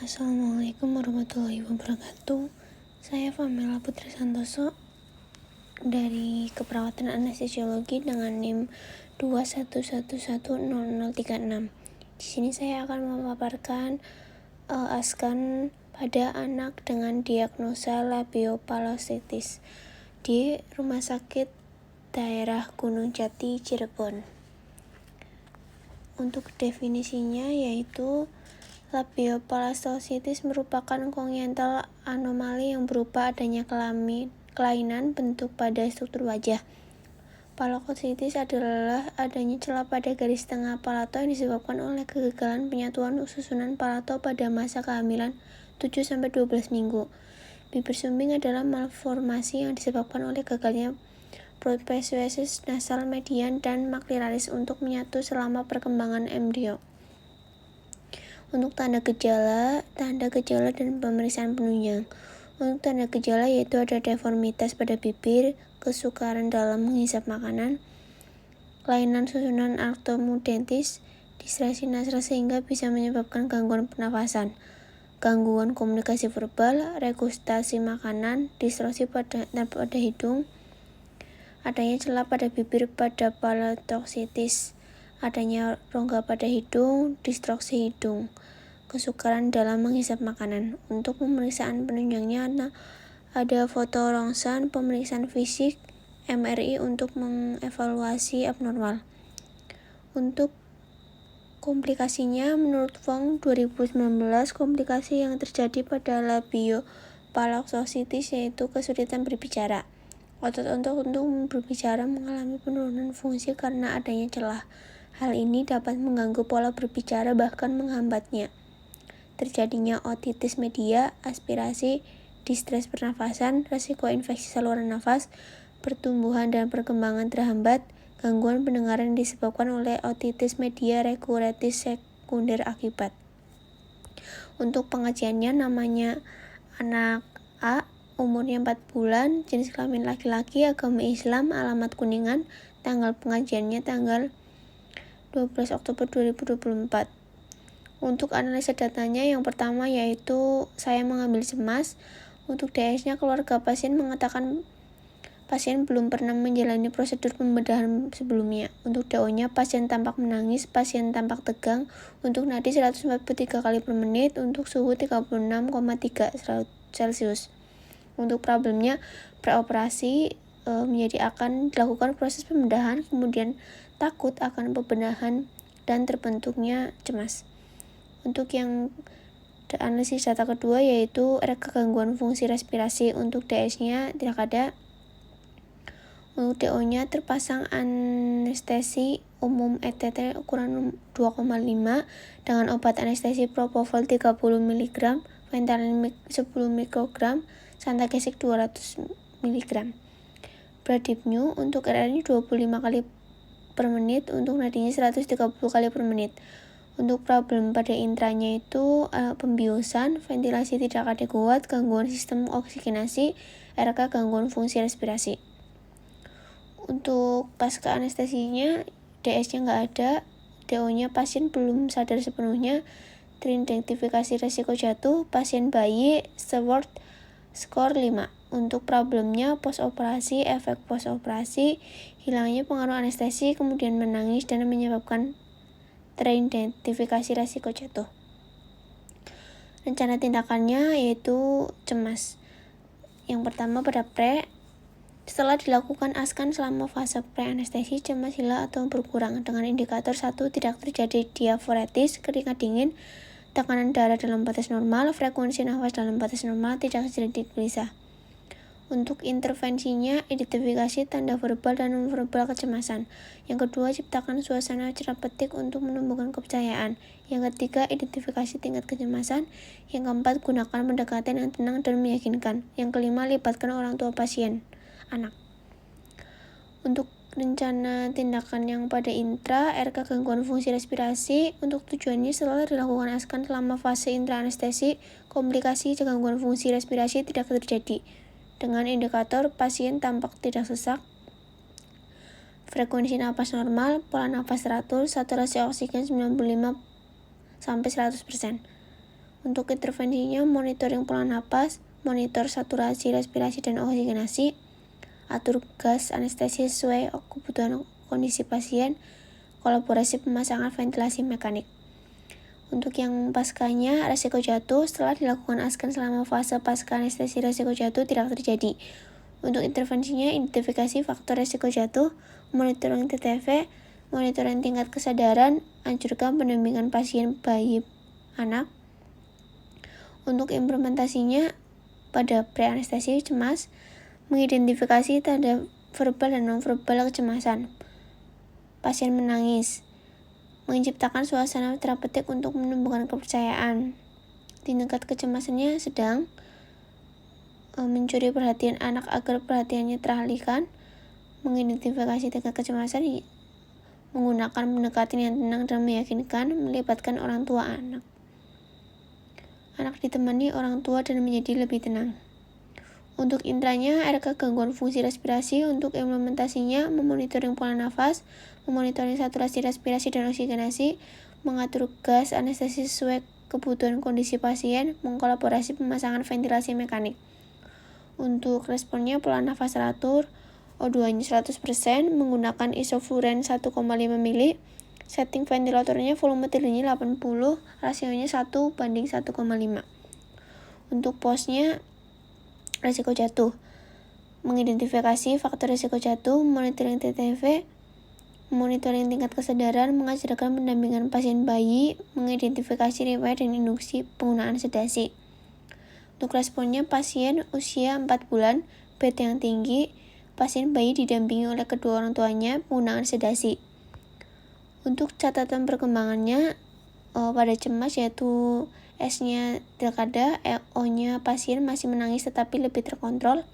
Assalamualaikum warahmatullahi wabarakatuh. Saya Famela Putri Santoso dari Keperawatan Anestesiologi dengan NIM 211100036. Di sini saya akan memaparkan askan pada anak dengan diagnosa labiopalastitis di Rumah Sakit Daerah Gunung Jati, Cirebon. Untuk definisinya yaitu labiopalastitis merupakan kongenital anomali yang berupa adanya kelainan bentuk pada struktur wajah. Palastosis adalah adanya celah pada garis tengah palato yang disebabkan oleh kegagalan penyatuan susunan palato pada masa kehamilan 7-12 minggu. Bibir sumbing adalah malformasi yang disebabkan oleh gagalnya prospectus nasal median dan maxillaris untuk menyatu selama perkembangan embrio. Untuk tanda gejala dan pemeriksaan penunjang. Untuk tanda gejala yaitu ada deformitas pada bibir, kesukaran dalam menghisap makanan, kelainan susunan arctomodentis, distresi nasal sehingga bisa menyebabkan gangguan pernafasan, gangguan komunikasi verbal, regurgitasi makanan, distorsi pada hidung, adanya celah pada bibir pada palastosis, adanya rongga pada hidung, distorsi hidung, kesukaran dalam menghisap makanan. Untuk pemeriksaan penunjangnya ada foto rongsen, pemeriksaan fisik, MRI untuk mengevaluasi abnormal. Untuk komplikasinya, menurut Fong 2019, komplikasi yang terjadi pada labiopalastosis yaitu kesulitan berbicara. Otot untuk berbicara mengalami penurunan fungsi karena adanya celah. Hal ini dapat mengganggu pola berbicara bahkan menghambatnya. Terjadinya otitis media, aspirasi, distres pernafasan, risiko infeksi saluran nafas, pertumbuhan dan perkembangan terhambat, gangguan pendengaran disebabkan oleh otitis media recurrentis sekunder akibat. Untuk pengajiannya namanya anak A, umurnya 4 bulan, jenis kelamin laki-laki, agama Islam, alamat Kuningan, tanggal pengajiannya tanggal 12 Oktober 2024. Untuk analisa datanya yang pertama yaitu saya mengambil cemas. Untuk DS-nya keluarga pasien mengatakan pasien belum pernah menjalani prosedur pembedahan sebelumnya. Untuk DO-nya pasien tampak menangis, pasien tampak tegang. Untuk nadi 143 kali per menit, untuk suhu 36,3 Celcius. Untuk problemnya preoperasi menjadi akan dilakukan proses pembedahan, kemudian takut akan pembedahan dan terbentuknya cemas. Untuk yang analisis data kedua yaitu gangguan fungsi respirasi. Untuk DS-nya tidak ada. Untuk DO-nya terpasang anestesi umum ETT ukuran 2,5 dengan obat anestesi propofol 30 mg, Ventolin 10 mikrogram, Santagesik 200 mg. Bradipnu untuk RR-nya 25 kali per menit, untuk nadinya 130 kali per menit. Untuk problem pada intranya itu pembiusan, ventilasi tidak adekuat, gangguan sistem oksigenasi, RK gangguan fungsi respirasi. Untuk pasca anestesinya DS-nya nggak ada, DO-nya pasien belum sadar sepenuhnya, teridentifikasi resiko jatuh, pasien bayi, Stewart skor 5. Untuk problemnya postoperasi, efek postoperasi, hilangnya pengaruh anestesi, kemudian menangis dan menyebabkan teridentifikasi resiko jatuh. Rencana tindakannya yaitu cemas. Yang pertama pada setelah dilakukan askan selama fase pre-anestesi, cemas hilang atau berkurang dengan indikator 1. Tidak terjadi diaforetis, keringat dingin, tekanan darah dalam batas normal, frekuensi nafas dalam batas normal, tidak terjadi gelisah. Untuk intervensinya, identifikasi tanda verbal dan non-verbal kecemasan. Yang kedua, ciptakan suasana terapeutik untuk menumbuhkan kepercayaan. Yang ketiga, identifikasi tingkat kecemasan. Yang keempat, gunakan pendekatan yang tenang dan meyakinkan. Yang kelima, libatkan orang tua pasien, anak. Untuk rencana tindakan yang pada intra, RK gangguan fungsi respirasi. Untuk tujuannya setelah dilakukan askan selama fase intra anestesi, komplikasi gangguan fungsi respirasi tidak terjadi. Dengan indikator pasien tampak tidak sesak, frekuensi napas normal, pola napas teratur, saturasi oksigen 95-100%. Untuk intervensinya, monitoring pola napas, monitor saturasi, respirasi, dan oksigenasi, atur gas anestesi sesuai kebutuhan kondisi pasien, kolaborasi pemasangan ventilasi mekanik. Untuk yang paskanya, resiko jatuh setelah dilakukan ASKEN selama fase pasca anestesi resiko jatuh tidak terjadi. Untuk intervensinya, identifikasi faktor resiko jatuh, monitoring TTV, monitoring tingkat kesadaran, anjurkan pendampingan pasien bayi anak. Untuk implementasinya, pada pre-anestesi cemas, mengidentifikasi tanda verbal dan non-verbal kecemasan. Pasien menangis, menciptakan suasana terapeutik untuk menumbuhkan kepercayaan. Tingkat kecemasannya sedang, mencuri perhatian anak agar perhatiannya teralihkan, mengidentifikasi tingkat kecemasan menggunakan pendekatan yang tenang dan meyakinkan, melibatkan orang tua anak. Anak ditemani orang tua dan menjadi lebih tenang. Untuk intranya, RK gangguan fungsi respirasi. Untuk implementasinya, memonitoring pola nafas, memonitoring saturasi respirasi dan oksigenasi, mengatur gas anestesi sesuai kebutuhan kondisi pasien, mengkolaborasi pemasangan ventilasi mekanik. Untuk responnya, pola nafas teratur, O2-nya 100%, menggunakan isofluren 1,5 mili, setting ventilatornya volume tidurnya 80, rasionya 1:1,5. Untuk posnya, resiko jatuh, mengidentifikasi faktor resiko jatuh, monitoring TTV, monitoring tingkat kesadaran, mengajarkan pendampingan pasien bayi, mengidentifikasi riwayat dan induksi penggunaan sedasi. Untuk responnya, pasien usia 4 bulan, berat yang tinggi, pasien bayi didampingi oleh kedua orang tuanya, penggunaan sedasi. Untuk catatan perkembangannya, pada cemas yaitu S-nya dekada, O-nya pasien masih menangis tetapi lebih terkontrol.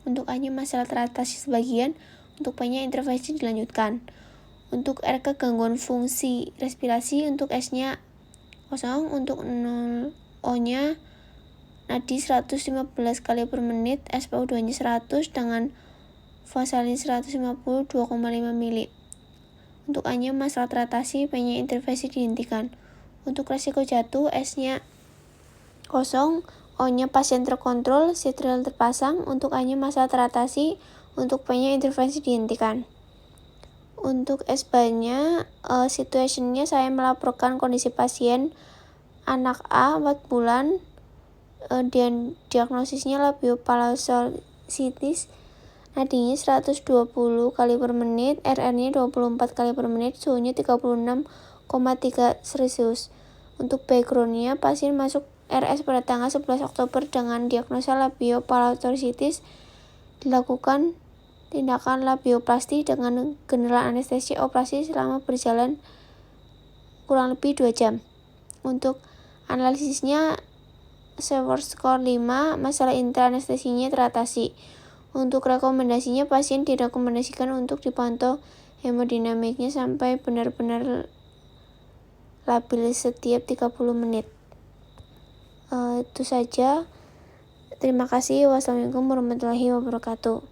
Untuk A-nya masalah teratasi sebagian, untuk P-nya intervensi dilanjutkan. Untuk RK gangguan fungsi respirasi, untuk S-nya kosong, untuk 0 O-nya nadi 115 kali per menit, SpO2-nya 100 dengan vasalin 150 2,5 mili. Untuk A-nya masalah teratasi, P-nya intervensi dihentikan. Untuk resiko jatuh, S-nya kosong, O-nya pasien terkontrol, Citril terpasang. Untuk A-nya masalah teratasi, untuk P-nya intervensi dihentikan. Untuk S-nya, situationnya saya melaporkan kondisi pasien anak A 4 bulan, dan diagnosisnya labiopalarsositis, nadinya 120 kali per menit, RR-nya 24 kali per menit, suhunya 36,3 Celcius. Untuk background-nya, pasien masuk RS pada tanggal 11 Oktober dengan diagnosa labiopalarsositis, dilakukan tindakan labioplasti dengan general anestesi operasi selama berjalan kurang lebih 2 jam. Untuk analisisnya, Seward Score 5, masalah intra-anestesinya teratasi. Untuk rekomendasinya, pasien direkomendasikan untuk dipantau hemodinamiknya sampai benar-benar labil setiap 30 menit. Itu saja. Terima kasih. Wassalamualaikum warahmatullahi wabarakatuh.